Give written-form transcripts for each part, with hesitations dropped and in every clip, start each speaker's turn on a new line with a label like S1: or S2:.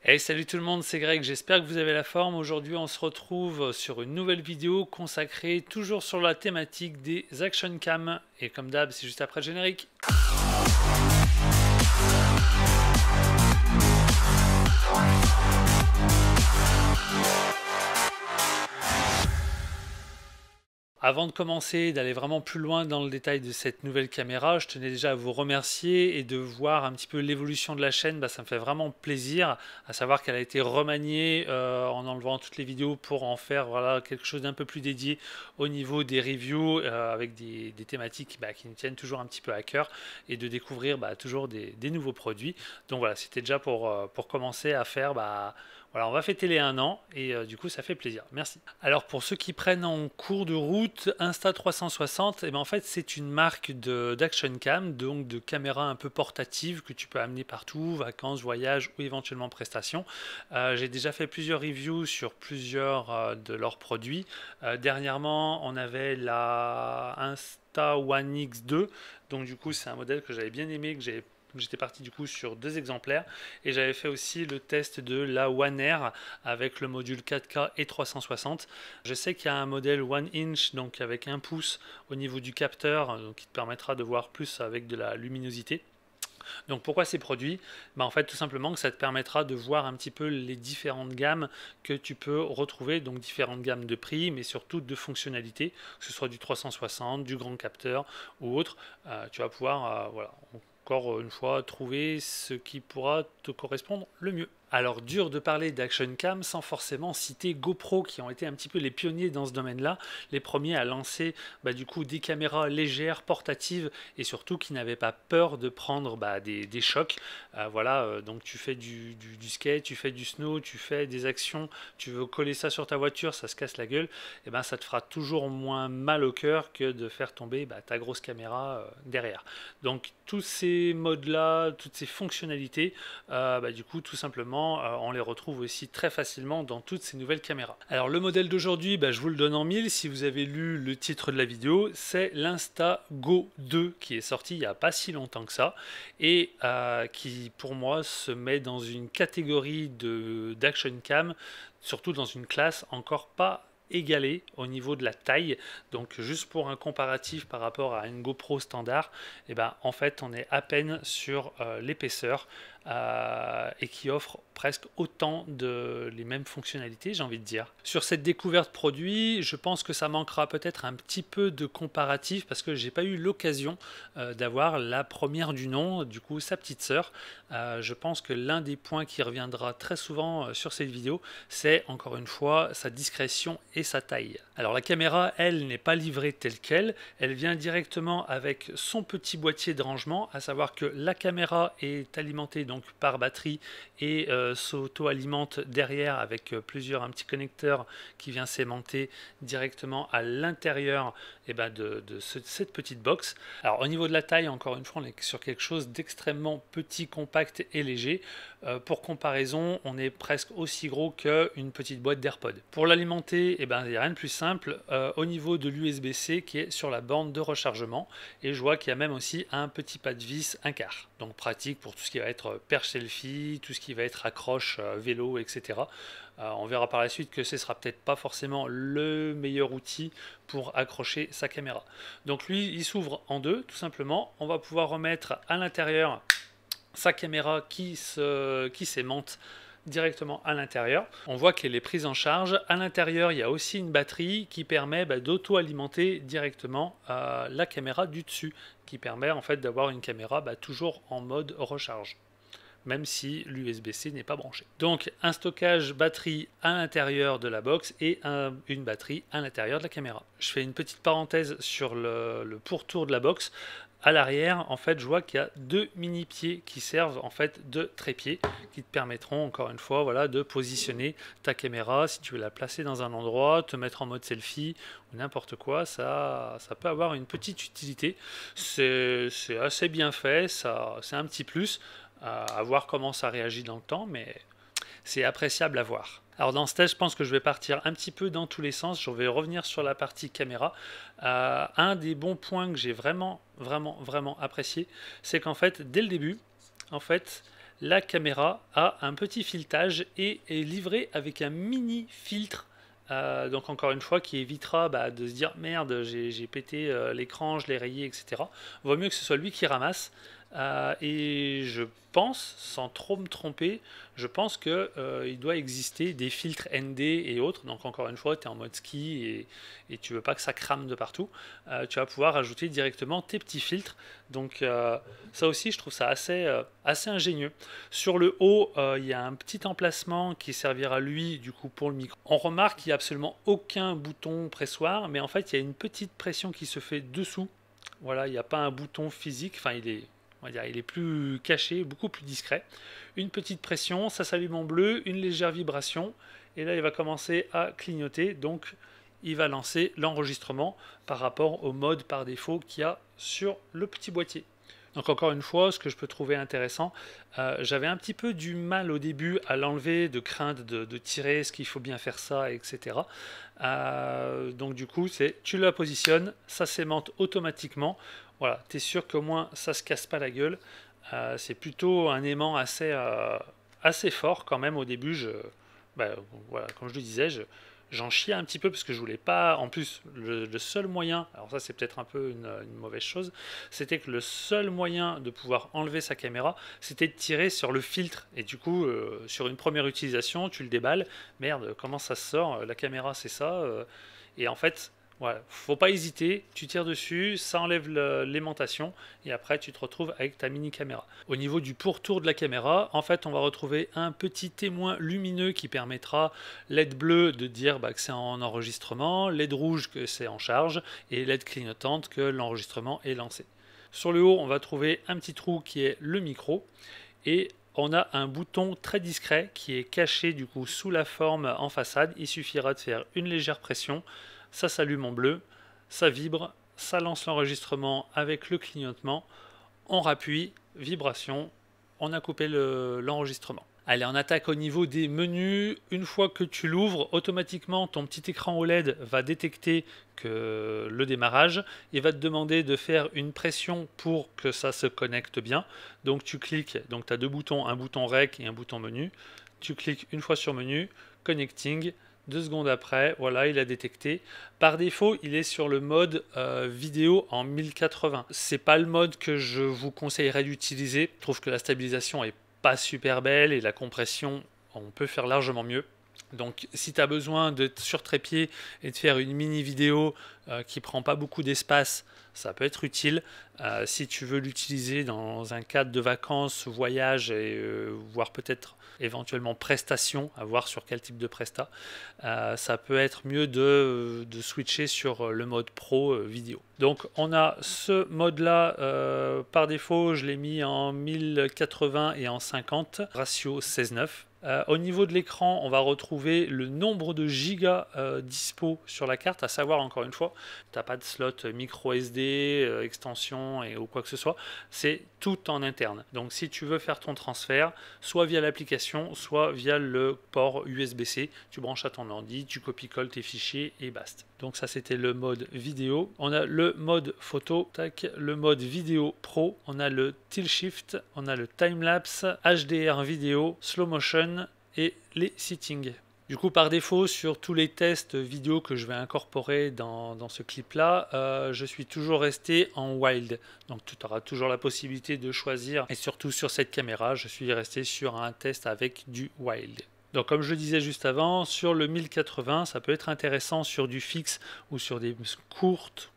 S1: Hey, salut tout le monde, c'est Greg, j'espère que vous avez la forme. Aujourd'hui, on se retrouve sur une nouvelle vidéo consacrée toujours sur la thématique des action cam. Et comme d'hab, c'est juste après le générique. Avant de commencer, d'aller vraiment plus loin dans le détail de cette nouvelle caméra, je tenais déjà à vous remercier et de voir un petit peu l'évolution de la chaîne. Ça me fait vraiment plaisir, à savoir qu'elle a été remaniée en enlevant toutes les vidéos pour en faire voilà, quelque chose d'un peu plus dédié au niveau des reviews avec des thématiques qui nous tiennent toujours un petit peu à cœur et de découvrir toujours des nouveaux produits. Donc voilà, c'était déjà pour commencer à faire voilà, on va fêter les 1 an et du coup ça fait plaisir. Merci. Alors pour ceux qui prennent en cours de route, Insta360, en fait c'est une marque d'action cam, donc de caméra un peu portative que tu peux amener partout, vacances, voyages ou éventuellement prestations. J'ai déjà fait plusieurs reviews sur plusieurs de leurs produits. Dernièrement on avait la Insta One X2, donc du coup c'est un modèle que j'avais bien aimé, j'étais parti du coup sur 2 exemplaires et j'avais fait aussi le test de la One Air avec le module 4K et 360. Je sais qu'il y a un modèle 1 inch donc avec 1 pouce au niveau du capteur donc qui te permettra de voir plus avec de la luminosité. Donc pourquoi ces produits? En fait tout simplement que ça te permettra de voir un petit peu les différentes gammes que tu peux retrouver, donc différentes gammes de prix mais surtout de fonctionnalités, que ce soit du 360, du grand capteur ou autre. Tu vas pouvoir voilà, encore une fois trouver ce qui pourra te correspondre le mieux. Alors dur de parler d'action cam sans forcément citer GoPro qui ont été un petit peu les pionniers dans ce domaine-là, les premiers à lancer du coup des caméras légères, portatives et surtout qui n'avaient pas peur de prendre des chocs. Voilà, donc tu fais du skate, tu fais du snow, tu fais des actions, tu veux coller ça sur ta voiture, ça se casse la gueule, et ça te fera toujours moins mal au cœur que de faire tomber ta grosse caméra derrière. Donc tous ces modes-là, toutes ces fonctionnalités, du coup tout simplement on les retrouve aussi très facilement dans toutes ces nouvelles caméras. Alors le modèle d'aujourd'hui, je vous le donne en mille, si vous avez lu le titre de la vidéo, c'est l'Insta Go 2 qui est sorti il n'y a pas si longtemps que ça et qui pour moi se met dans une catégorie d'action cam, surtout dans une classe encore pas égalée au niveau de la taille. Donc juste pour un comparatif par rapport à une GoPro standard, en fait on est à peine sur l'épaisseur et qui offre presque autant de les mêmes fonctionnalités, j'ai envie de dire. Sur cette découverte produit, je pense que ça manquera peut-être un petit peu de comparatif parce que j'ai pas eu l'occasion d'avoir la première du nom, du coup sa petite sœur. Je pense que l'un des points qui reviendra très souvent sur cette vidéo, c'est encore une fois sa discrétion et sa taille. Alors la caméra, elle, n'est pas livrée telle qu'elle, elle vient directement avec son petit boîtier de rangement, à savoir que la caméra est alimentée donc par batterie et s'auto-alimente derrière avec un petit connecteur qui vient s'aimanter directement à l'intérieur cette petite box. Alors au niveau de la taille, encore une fois, on est sur quelque chose d'extrêmement petit, compact et léger. Pour comparaison, on est presque aussi gros qu'une petite boîte d'AirPod. Pour l'alimenter, il n'y a rien de plus simple au niveau de l'USB-C qui est sur la borne de rechargement. Et je vois qu'il y a même aussi un petit pas de vis 1/4. Donc pratique pour tout ce qui va être perche selfie, tout ce qui va être accroche vélo, etc. On verra par la suite que ce sera peut-être pas forcément le meilleur outil pour accrocher sa caméra. Donc lui, il s'ouvre en deux, tout simplement. On va pouvoir remettre à l'intérieur sa caméra qui s'aimante directement à l'intérieur. On voit qu'elle est prise en charge. À l'intérieur, il y a aussi une batterie qui permet d'auto-alimenter directement la caméra du dessus, qui permet en fait d'avoir une caméra toujours en mode recharge, même si l'USB-C n'est pas branché. Donc un stockage batterie à l'intérieur de la box et une batterie à l'intérieur de la caméra. Je fais une petite parenthèse sur le pourtour de la box. À l'arrière, en fait, je vois qu'il y a 2 mini pieds qui servent en fait de trépied, qui te permettront encore une fois, voilà, de positionner ta caméra si tu veux la placer dans un endroit, te mettre en mode selfie ou n'importe quoi. Ça peut avoir une petite utilité. C'est assez bien fait, c'est un petit plus. À voir comment ça réagit dans le temps, mais c'est appréciable à voir. Alors dans ce test, je pense que je vais partir un petit peu dans tous les sens. Je vais revenir sur la partie caméra. Un des bons points que j'ai vraiment apprécié, c'est qu'en fait, dès le début, en fait, la caméra a un petit filetage et est livrée avec un mini filtre. Donc encore une fois, qui évitera de se dire merde, j'ai pété l'écran, je l'ai rayé, etc. Vaut mieux que ce soit lui qui ramasse. Et je pense, sans trop me tromper, je pense que il doit exister des filtres ND et autres. Donc encore une fois, tu es en mode ski et tu veux pas que ça crame de partout. Tu vas pouvoir ajouter directement tes petits filtres. Donc ça aussi, je trouve ça assez ingénieux. Sur le haut, il y a un petit emplacement qui servira lui du coup pour le micro. On remarque qu'il n'y a absolument aucun bouton pressoir, mais en fait il y a une petite pression qui se fait dessous. Voilà, il n'y a pas un bouton physique, enfin on va dire, il est plus caché, beaucoup plus discret. Une petite pression, ça s'allume en bleu, une légère vibration, et là il va commencer à clignoter, donc il va lancer l'enregistrement par rapport au mode par défaut qu'il y a sur le petit boîtier. Donc encore une fois, ce que je peux trouver intéressant, j'avais un petit peu du mal au début à l'enlever, de crainte de tirer, est-ce qu'il faut bien faire ça, etc. Donc du coup, tu la positionnes, ça s'aimante automatiquement. Voilà, tu es sûr qu'au moins ça se casse pas la gueule. C'est plutôt un aimant assez fort quand même au début. Voilà, comme je le disais, j'en chiais un petit peu parce que je voulais pas. En plus, le seul moyen, alors ça c'est peut-être un peu une mauvaise chose, c'était que le seul moyen de pouvoir enlever sa caméra, c'était de tirer sur le filtre. Et du coup, sur une première utilisation, tu le déballes. Merde, comment ça se sort? La caméra, c'est ça. Et en fait, voilà, faut pas hésiter, tu tires dessus, ça enlève l'aimantation et après tu te retrouves avec ta mini caméra. Au niveau du pourtour de la caméra, en fait on va retrouver un petit témoin lumineux qui permettra LED bleu de dire que c'est en enregistrement, LED rouge que c'est en charge et LED clignotante que l'enregistrement est lancé. Sur le haut on va trouver un petit trou qui est le micro et on a un bouton très discret qui est caché du coup sous la forme en façade. Il suffira de faire une légère pression, ça s'allume en bleu, ça vibre, ça lance l'enregistrement avec le clignotement, on rappuie, vibration, on a coupé l'enregistrement. Allez, on attaque au niveau des menus. Une fois que tu l'ouvres, automatiquement ton petit écran OLED va détecter que le démarrage et va te demander de faire une pression pour que ça se connecte bien. Donc tu cliques, donc tu as deux boutons, un bouton Rec et un bouton menu. Tu cliques une fois sur menu, connecting. 2 secondes après, voilà, il a détecté. Par défaut, il est sur le mode vidéo en 1080. C'est pas le mode que je vous conseillerais d'utiliser. Je trouve que la stabilisation est pas super belle et la compression, on peut faire largement mieux. Donc si tu as besoin d'être sur trépied et de faire une mini vidéo qui prend pas beaucoup d'espace, ça peut être utile. Si tu veux l'utiliser dans un cadre de vacances, voyage et voire peut-être éventuellement prestation, à voir sur quel type de presta, ça peut être mieux de switcher sur le mode pro vidéo. Donc on a ce mode là par défaut, je l'ai mis en 1080 et en 50, ratio 16:9. Au niveau de l'écran, on va retrouver le nombre de gigas dispo sur la carte, à savoir encore une fois, tu n'as pas de slot micro SD, extension ou quoi que ce soit, c'est tout en interne. Donc si tu veux faire ton transfert, soit via l'application, soit via le port USB-C, tu branches à ton ordi, tu copies-colles tes fichiers et basta. Donc ça c'était le mode vidéo. On a le mode photo, le mode vidéo pro, on a le tilt shift, on a le timelapse, HDR vidéo, slow motion et les settings. Du coup, par défaut, sur tous les tests vidéo que je vais incorporer dans ce clip-là, je suis toujours resté en wild. Donc, tu auras toujours la possibilité de choisir. Et surtout sur cette caméra, je suis resté sur un test avec du wild. Donc comme je le disais juste avant, sur le 1080, ça peut être intéressant sur du fixe ou sur des courtes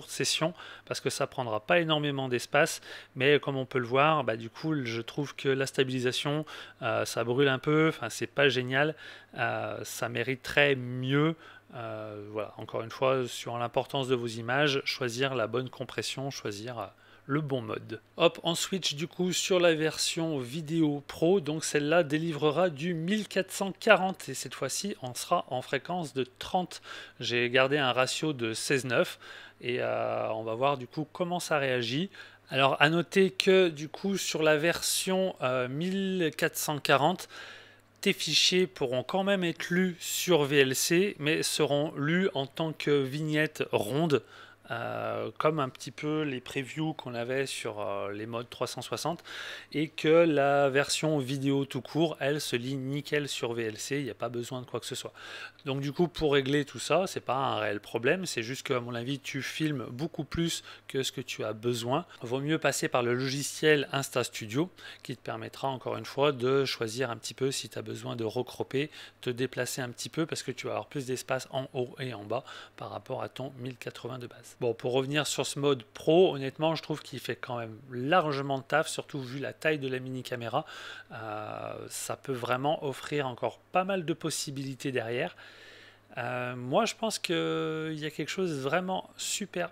S1: sessions parce que ça prendra pas énormément d'espace, mais comme on peut le voir, du coup je trouve que la stabilisation, ça brûle un peu, enfin c'est pas génial, ça mériterait mieux. Voilà, encore une fois, sur l'importance de vos images, choisir la bonne compression, choisir le bon mode. Hop, on switch du coup sur la version vidéo pro, donc celle-là délivrera du 1440 et cette fois-ci on sera en fréquence de 30. J'ai gardé un ratio de 16:9 et on va voir du coup comment ça réagit. Alors à noter que du coup sur la version 1440, tes fichiers pourront quand même être lus sur VLC, mais seront lus en tant que vignette ronde. comme un petit peu les previews qu'on avait sur les modes 360, et que la version vidéo tout court, elle se lit nickel sur VLC, il n'y a pas besoin de quoi que ce soit. Donc du coup, pour régler tout ça, c'est pas un réel problème, c'est juste qu'à mon avis, tu filmes beaucoup plus que ce que tu as besoin. Vaut mieux passer par le logiciel Insta Studio, qui te permettra encore une fois de choisir un petit peu si tu as besoin de recropper, te déplacer un petit peu, parce que tu vas avoir plus d'espace en haut et en bas par rapport à ton 1080 de base. Bon, pour revenir sur ce mode pro, honnêtement, je trouve qu'il fait quand même largement de taf, surtout vu la taille de la mini caméra. Ça peut vraiment offrir encore pas mal de possibilités derrière. Moi, je pense qu'il y a quelque chose de vraiment super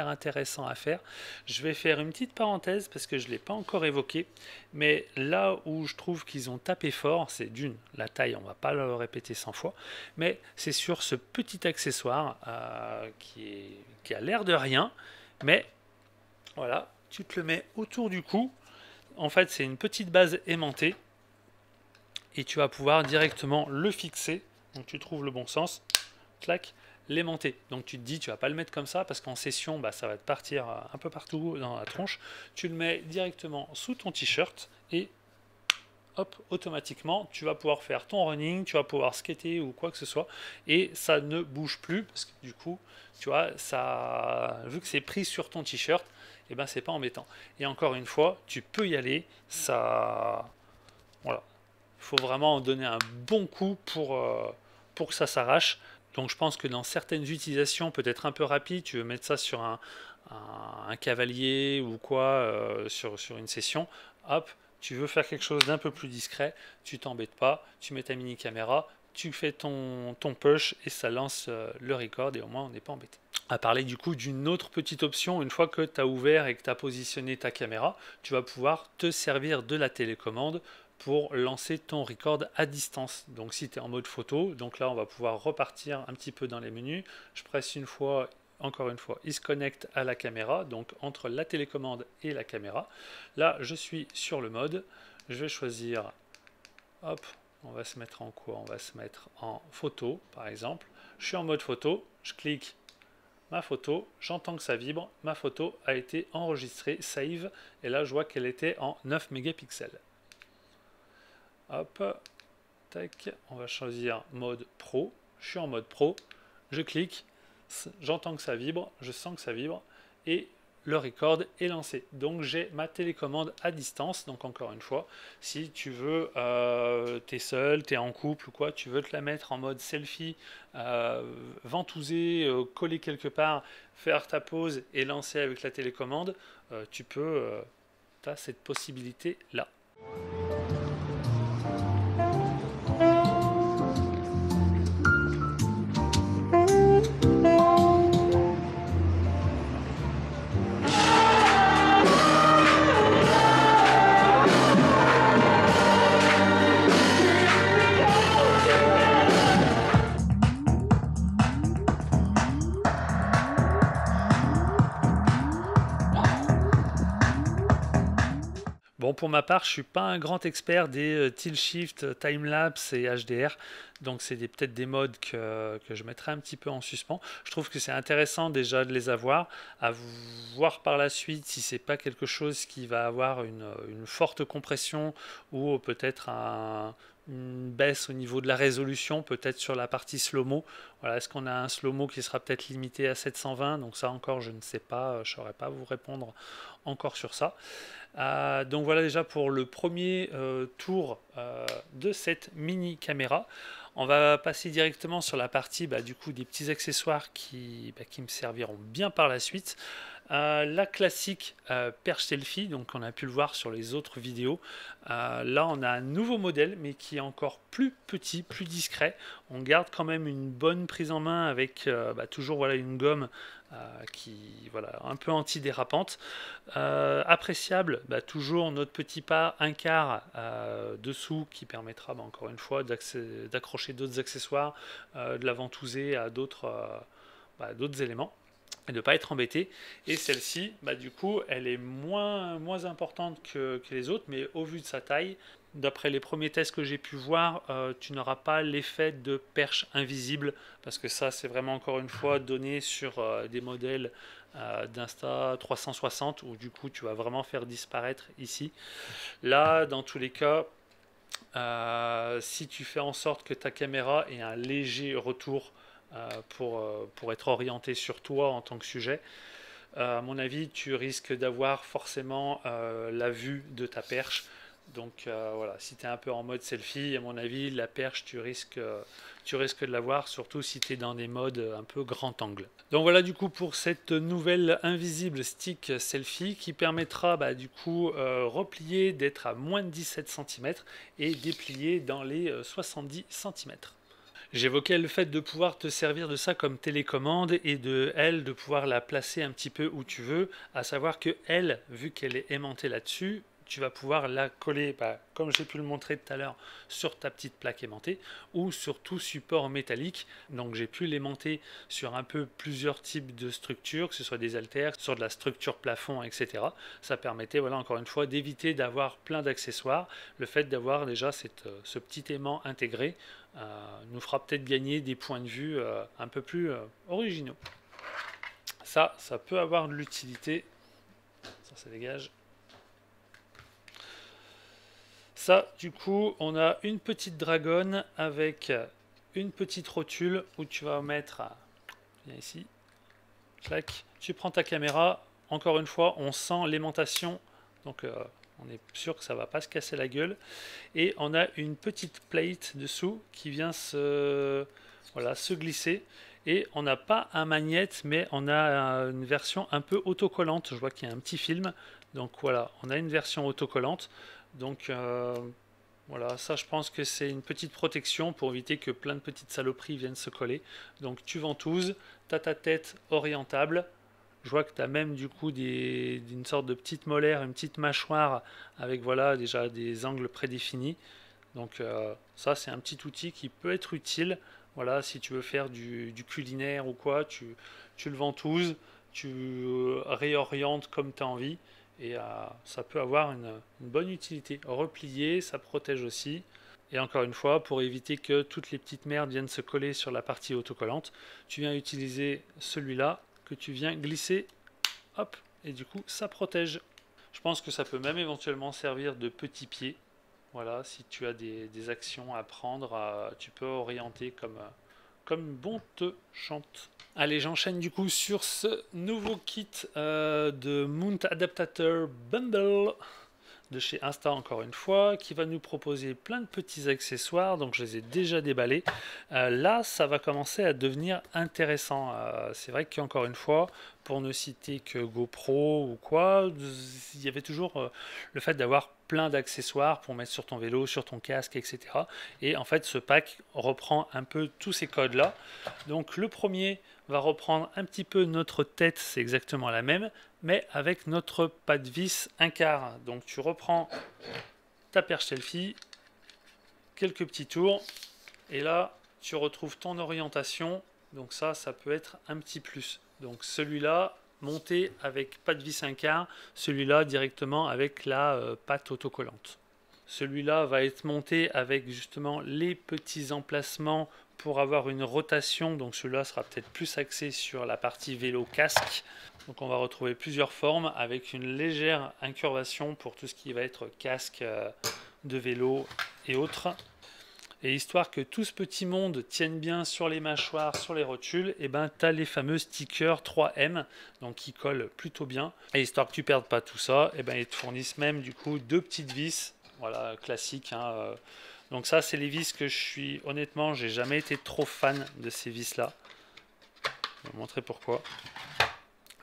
S1: intéressant à faire. Je vais faire une petite parenthèse parce que je ne l'ai pas encore évoqué, mais là où je trouve qu'ils ont tapé fort, c'est d'une, la taille, on ne va pas le répéter 100 fois, mais c'est sur ce petit accessoire qui a l'air de rien, mais voilà, tu te le mets autour du cou. En fait, c'est une petite base aimantée et tu vas pouvoir directement le fixer. Donc tu trouves le bon sens, clac, l'aimanter. Donc tu te dis, tu vas pas le mettre comme ça parce qu'en session, bah, ça va te partir un peu partout dans la tronche. Tu le mets directement sous ton t-shirt et hop, automatiquement, tu vas pouvoir faire ton running, tu vas pouvoir skater ou quoi que ce soit et ça ne bouge plus parce que du coup, tu vois, ça, vu que c'est pris sur ton t-shirt, et ben c'est pas embêtant. Et encore une fois, tu peux y aller, ça, voilà. Il faut vraiment donner un bon coup pour que ça s'arrache. Donc je pense que dans certaines utilisations peut-être un peu rapides, tu veux mettre ça sur un cavalier ou quoi, sur une session, hop, tu veux faire quelque chose d'un peu plus discret, tu t'embêtes pas, tu mets ta mini caméra, tu fais ton push et ça lance le record et au moins on n'est pas embêté. À parler du coup d'une autre petite option, une fois que tu as ouvert et que tu as positionné ta caméra, tu vas pouvoir te servir de la télécommande pour lancer ton record à distance. Donc si tu es en mode photo, donc là on va pouvoir repartir un petit peu dans les menus. Je presse une fois, encore une fois, il se connecte à la caméra, donc entre la télécommande et la caméra. Là je suis sur le mode, je vais choisir, hop, on va se mettre en quoi? On va se mettre en photo par exemple. Je suis en mode photo, je clique ma photo, j'entends que ça vibre, ma photo a été enregistrée, save, et là je vois qu'elle était en 9 mégapixels. Hop, tac, on va choisir mode pro, je suis en mode pro, je clique, j'entends que ça vibre, je sens que ça vibre, et le record est lancé. Donc j'ai ma télécommande à distance, donc encore une fois, si tu veux, t'es seul, t'es en couple ou quoi, tu veux te la mettre en mode selfie, ventouser, coller quelque part, faire ta pause et lancer avec la télécommande, tu peux, tu as cette possibilité là. Bon, pour ma part, je suis pas un grand expert des tilt shift, timelapse et HDR, donc c'est peut-être des modes que je mettrai un petit peu en suspens. Je trouve que c'est intéressant déjà de les avoir, à voir par la suite si c'est pas quelque chose qui va avoir une forte compression ou peut-être une baisse au niveau de la résolution, peut-être sur la partie slow-mo. Voilà, est-ce qu'on a un slow-mo qui sera peut-être limité à 720? Donc ça encore, je ne sais pas, je ne saurais pas vous répondre encore sur ça. Donc voilà déjà pour le premier tour de cette mini caméra. On va passer directement sur la partie du coup des petits accessoires qui me serviront bien par la suite. La classique perche selfie, donc on a pu le voir sur les autres vidéos. Là on a un nouveau modèle mais qui est encore plus petit, plus discret. On garde quand même une bonne prise en main avec toujours voilà, une gomme qui voilà, un peu antidérapante. Appréciable, toujours notre petit pas 1/4 dessous qui permettra encore une fois d'accrocher d'autres accessoires, de la ventouser à d'autres éléments et de ne pas être embêté. Et celle-ci, du coup, elle est moins importante que les autres, mais au vu de sa taille, d'après les premiers tests que j'ai pu voir, tu n'auras pas l'effet de perche invisible, parce que ça, c'est vraiment encore une fois donné sur des modèles d'Insta 360 où du coup tu vas vraiment faire disparaître ici. Là, dans tous les cas, si tu fais en sorte que ta caméra ait un léger retour pour être orienté sur toi en tant que sujet, à mon avis, tu risques d'avoir forcément la vue de ta perche. Donc voilà, si tu es un peu en mode selfie, à mon avis, la perche, tu risques de l'avoir, surtout si tu es dans des modes un peu grand angle. Donc voilà du coup pour cette nouvelle invisible stick selfie qui permettra du coup replier d'être à moins de 17 cm et déplier dans les 70 cm. J'évoquais le fait de pouvoir te servir de ça comme télécommande et de pouvoir la placer un petit peu où tu veux, à savoir que elle, vu qu'elle est aimantée là-dessus, tu vas pouvoir la coller, comme j'ai pu le montrer tout à l'heure, sur ta petite plaque aimantée ou sur tout support métallique. Donc j'ai pu l'aimanter sur un peu plusieurs types de structures, que ce soit des haltères, sur de la structure plafond, etc. Ça permettait, voilà, encore une fois, d'éviter d'avoir plein d'accessoires. Le fait d'avoir déjà ce petit aimant intégré nous fera peut-être gagner des points de vue un peu plus originaux. Ça peut avoir de l'utilité. Ça dégage. Ça, du coup, on a une petite dragonne avec une petite rotule où tu vas mettre, viens ici, clac, tu prends ta caméra, encore une fois, on sent l'aimantation, donc on est sûr que ça va pas se casser la gueule, et on a une petite plate dessous qui vient se glisser, et on n'a pas un magnète, mais on a une version un peu autocollante. Je vois qu'il y a un petit film, donc voilà, on a une version autocollante. Donc voilà, ça je pense que c'est une petite protection pour éviter que plein de petites saloperies viennent se coller. Donc tu ventouses, tu as ta tête orientable. Je vois que tu as même du coup une sorte de petite molaire, une petite mâchoire avec voilà déjà des angles prédéfinis. Donc ça c'est un petit outil qui peut être utile. Voilà, si tu veux faire du culinaire ou quoi, tu le ventouses, tu réorientes comme tu as envie. Et ça peut avoir une bonne utilité. Replié, ça protège aussi. Et encore une fois, pour éviter que toutes les petites merdes viennent se coller sur la partie autocollante, tu viens utiliser celui-là que tu viens glisser. Hop, et du coup, ça protège. Je pense que ça peut même éventuellement servir de petit pied. Voilà, si tu as des actions à prendre, tu peux orienter comme bon te chante. Allez, j'enchaîne du coup sur ce nouveau kit de Mount Adaptator Bundle de chez Insta encore une fois, qui va nous proposer plein de petits accessoires, donc je les ai déjà déballés. Là, ça va commencer à devenir intéressant. C'est vrai qu'encore une fois, pour ne citer que GoPro ou quoi, il y avait toujours le fait d'avoir plein d'accessoires pour mettre sur ton vélo, sur ton casque, etc. Et en fait, ce pack reprend un peu tous ces codes-là. Donc le premier va reprendre un petit peu notre tête, c'est exactement la même, mais avec notre pas de vis 1/4. Donc tu reprends ta perche selfie, quelques petits tours, et là tu retrouves ton orientation. Donc ça peut être un petit plus. Donc celui-là monté avec pas de vis 1/4, celui-là directement avec la patte autocollante. Celui-là va être monté avec justement les petits emplacements pour avoir une rotation. Donc celui-là sera peut-être plus axé sur la partie vélo casque. Donc on va retrouver plusieurs formes avec une légère incurvation pour tout ce qui va être casque de vélo et autres. Et histoire que tout ce petit monde tienne bien sur les mâchoires, sur les rotules, et ben tu as les fameux stickers 3M, donc qui collent plutôt bien. Et histoire que tu perdes pas tout ça, et ben ils te fournissent même du coup deux petites vis, voilà, classiques. Donc ça c'est les vis que honnêtement, j'ai jamais été trop fan de ces vis là. Je vais vous montrer pourquoi.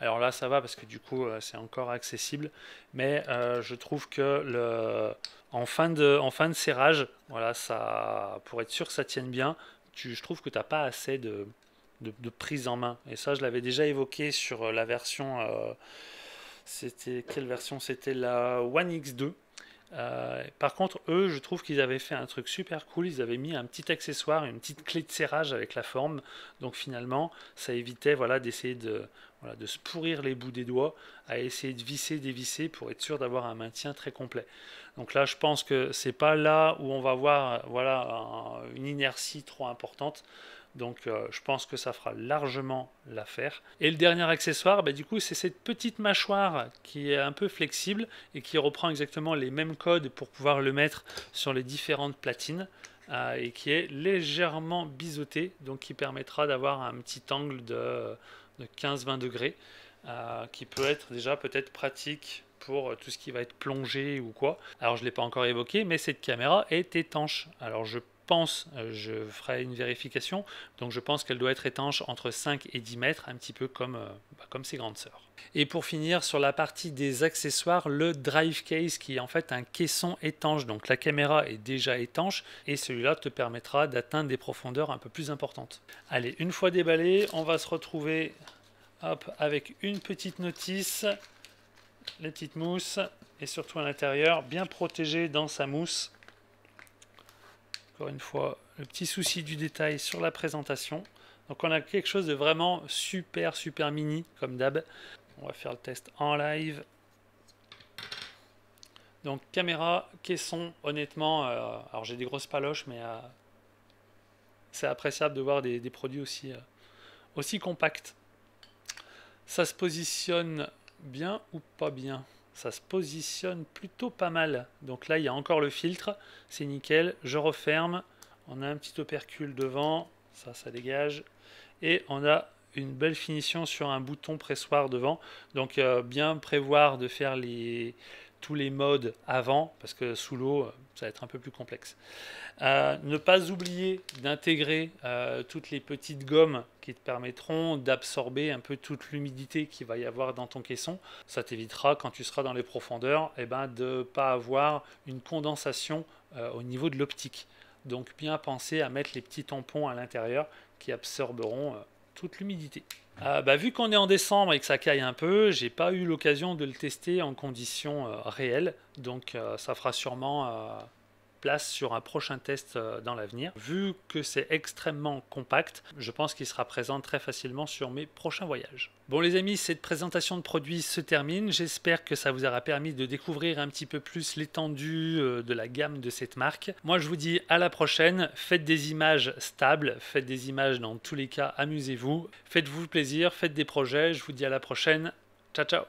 S1: Alors là ça va parce que du coup c'est encore accessible, mais je trouve que en fin de serrage, voilà, ça, pour être sûr que ça tienne bien, je trouve que tu n'as pas assez de prise en main. Et ça je l'avais déjà évoqué sur la version, c'était quelle version? C'était la One X2. Par contre, eux, je trouve qu'ils avaient fait un truc super cool. Ils avaient mis un petit accessoire, une petite clé de serrage avec la forme. Donc finalement, ça évitait, voilà, d'essayer voilà, de se pourrir les bouts des doigts à essayer de visser, dévisser pour être sûr d'avoir un maintien très complet. Donc là, je pense que c'est pas là où on va avoir voilà, une inertie trop importante. Donc je pense que ça fera largement l'affaire. Et le dernier accessoire, bah, du coup, c'est cette petite mâchoire qui est un peu flexible et qui reprend exactement les mêmes codes pour pouvoir le mettre sur les différentes platines. Et qui est légèrement biseauté, donc qui permettra d'avoir un petit angle de 15-20 degrés, qui peut être déjà peut-être pratique pour tout ce qui va être plongé ou quoi. Alors je ne l'ai pas encore évoqué, mais cette caméra est étanche. Alors je pense, je ferai une vérification, donc je pense qu'elle doit être étanche entre 5 et 10 mètres, un petit peu comme, comme ses grandes sœurs. Et pour finir, sur la partie des accessoires, le drive case qui est en fait un caisson étanche. Donc la caméra est déjà étanche et celui-là te permettra d'atteindre des profondeurs un peu plus importantes. Allez, une fois déballé, on va se retrouver hop, avec une petite notice, les petites mousses et surtout à l'intérieur, bien protégé dans sa mousse. Encore une fois, le petit souci du détail sur la présentation. Donc on a quelque chose de vraiment super mini comme d'hab. On va faire le test en live. Donc caméra, caisson, honnêtement, alors j'ai des grosses paloches, mais c'est appréciable de voir des produits aussi compacts. Ça se positionne bien ou pas bien? Ça se positionne plutôt pas mal. Donc là, il y a encore le filtre, c'est nickel. Je referme, on a un petit opercule devant, ça dégage. Et on a une belle finition sur un bouton pressoir devant. Donc bien prévoir de faire tous les modes avant, parce que sous l'eau, ça va être un peu plus complexe. Ne pas oublier d'intégrer toutes les petites gommes qui te permettront d'absorber un peu toute l'humidité qu'il va y avoir dans ton caisson. Ça t'évitera, quand tu seras dans les profondeurs, de ne pas avoir une condensation au niveau de l'optique. Donc bien penser à mettre les petits tampons à l'intérieur qui absorberont toute l'humidité. Vu qu'on est en décembre et que ça caille un peu, j'ai pas eu l'occasion de le tester en conditions réelles, donc ça fera sûrement place sur un prochain test dans l'avenir. Vu que c'est extrêmement compact, je pense qu'il sera présent très facilement sur mes prochains voyages. Bon les amis, cette présentation de produits se termine. J'espère que ça vous aura permis de découvrir un petit peu plus l'étendue de la gamme de cette marque. Moi je vous dis à la prochaine. Faites des images stables, faites des images dans tous les cas, amusez-vous. Faites-vous plaisir, faites des projets. Je vous dis à la prochaine. Ciao ciao.